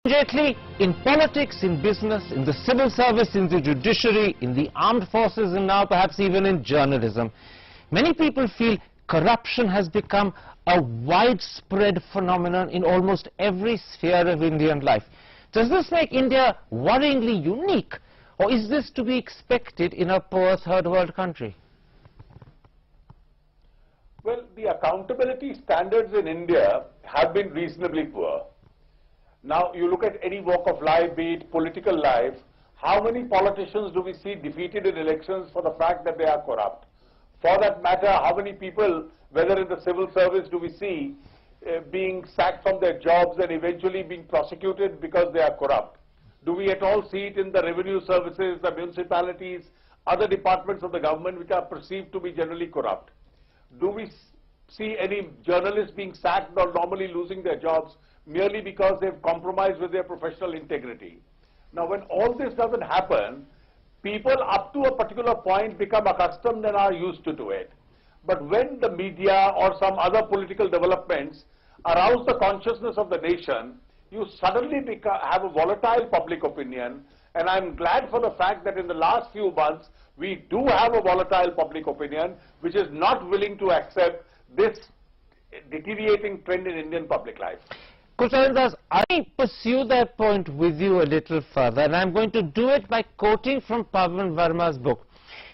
Immediately, in politics, in business, in the civil service, in the judiciary, in the armed forces, and now perhaps even in journalism, many people feel corruption has become a widespread phenomenon in almost every sphere of Indian life. Does this make India worryingly unique, or is this to be expected in a poor third world country? Well, the accountability standards in India have been reasonably poor. Now, you look at any walk of life, be it political life, how many politicians do we see defeated in elections for the fact that they are corrupt? For that matter, how many people, whether in the civil service, do we see being sacked from their jobs and eventually being prosecuted because they are corrupt? Do we at all see it in the revenue services, the municipalities, other departments of the government which are perceived to be generally corrupt? Do we see any journalists being sacked or normally losing their jobs merely because they've compromised with their professional integrity? Now, when all this doesn't happen, people up to a particular point become accustomed and are used to it. But when the media or some other political developments arouse the consciousness of the nation, you suddenly have a volatile public opinion. And I'm glad for the fact that in the last few months, we do have a volatile public opinion which is not willing to accept this deteriorating trend in Indian public life. Kushal, I pursue that point with you a little further, and I'm going to do it by quoting from Pawan Verma's book.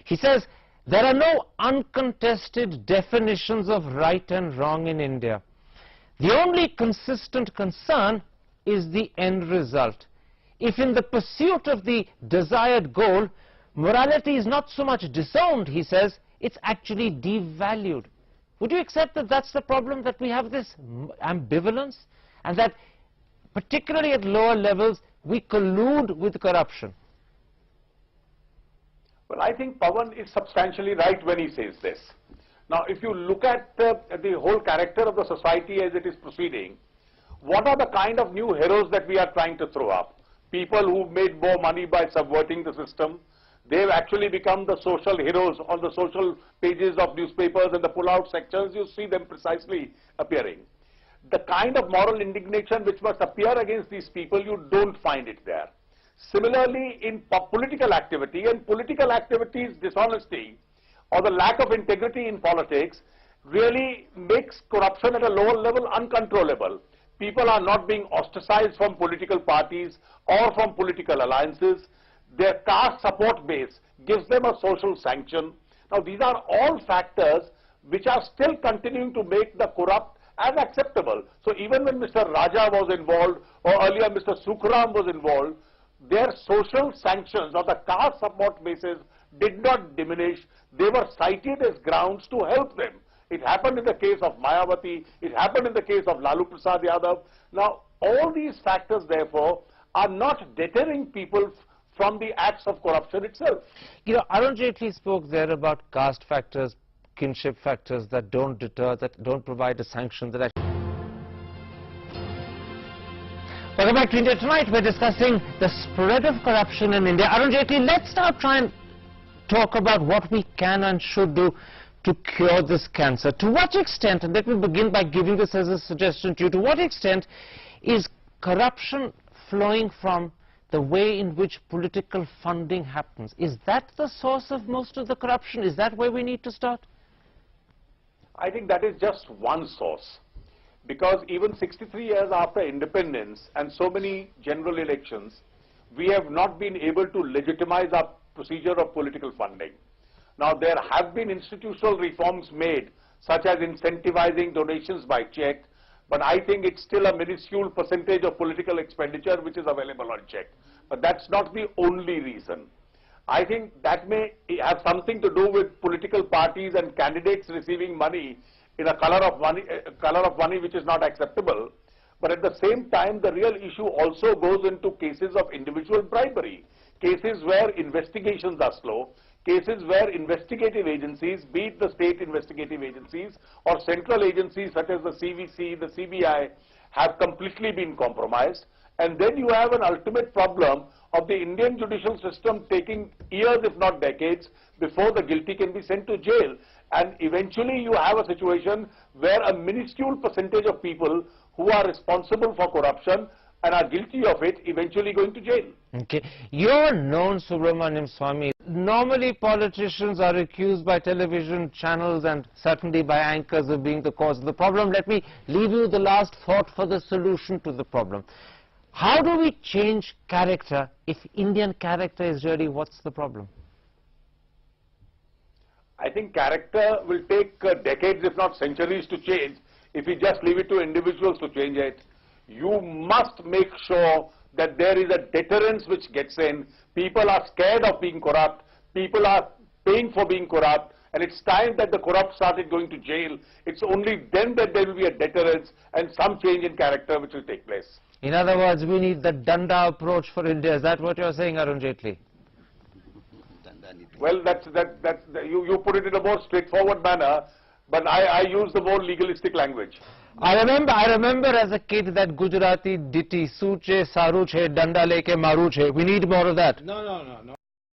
He says, there are no uncontested definitions of right and wrong in India. The only consistent concern is the end result. If in the pursuit of the desired goal, morality is not so much disowned, he says, it's actually devalued. Would you accept that that's the problem, that we have this ambivalence, and that particularly at lower levels we collude with corruption? Well, I think Pawan is substantially right when he says this. Now, if you look at the whole character of the society as it is proceeding, what are the kind of new heroes that we are trying to throw up? People who've made more money by subverting the system. They've actually become the social heroes on the social pages of newspapers and the pull-out sections. You see them precisely appearing. The kind of moral indignation which must appear against these people, you don't find it there. Similarly, in political activity, and political activity's dishonesty or the lack of integrity in politics really makes corruption at a lower level uncontrollable. People are not being ostracized from political parties or from political alliances. Their caste support base gives them a social sanction. Now, these are all factors which are still continuing to make the corrupt as acceptable. So even when Mr. Raja was involved, or earlier Mr. Sukhram was involved, their social sanctions or the caste support bases did not diminish. They were cited as grounds to help them. It happened in the case of Mayawati. It happened in the case of Lalu Prasad Yadav. Now, all these factors, therefore, are not deterring people from the acts of corruption itself. You know, Arun Jaitley spoke there about caste factors, kinship factors that don't deter, that don't provide a sanction that actually... Welcome back to India Tonight. We're discussing the spread of corruption in India. Arun Jaitley, let's now try and talk about what we can and should do to cure this cancer. To what extent, and let me begin by giving this as a suggestion to you, to what extent is corruption flowing from the way in which political funding happens? Is that the source of most of the corruption? Is that where we need to start? I think that is just one source. Because even 63 years after independence and so many general elections, we have not been able to legitimize our procedure of political funding. Now, there have been institutional reforms made, such as incentivizing donations by check, but I think it's still a minuscule percentage of political expenditure which is available on check. But that's not the only reason. I think that may have something to do with political parties and candidates receiving money in a color of money which is not acceptable. But at the same time, the real issue also goes into cases of individual bribery, cases where investigations are slow, cases where investigative agencies, be it the state investigative agencies or central agencies such as the CVC, the CBI, have completely been compromised. And then you have an ultimate problem of the Indian judicial system taking years, if not decades, before the guilty can be sent to jail. And eventually you have a situation where a minuscule percentage of people who are responsible for corruption and are guilty of it eventually going to jail. Okay. You're known, Subramaniam Swamy. Normally politicians are accused by television channels and certainly by anchors of being the cause of the problem. Let me leave you the last thought for the solution to the problem. How do we change character if Indian character is really what's the problem? I think character will take decades, if not centuries, to change if we just leave it to individuals to change it. You must make sure that there is a deterrence which gets in. People are scared of being corrupt. People are paying for being corrupt. And it's time that the corrupt started going to jail. It's only then that there will be a deterrence and some change in character which will take place. In other words, we need the Danda approach for India. Is that what you're saying, Arun Jaitley? Well, you put it in a more straightforward manner, but I use the more legalistic language. I remember as a kid that Gujarati ditty, Suche, Saru che, Danda leke maru che. We need more of that. No.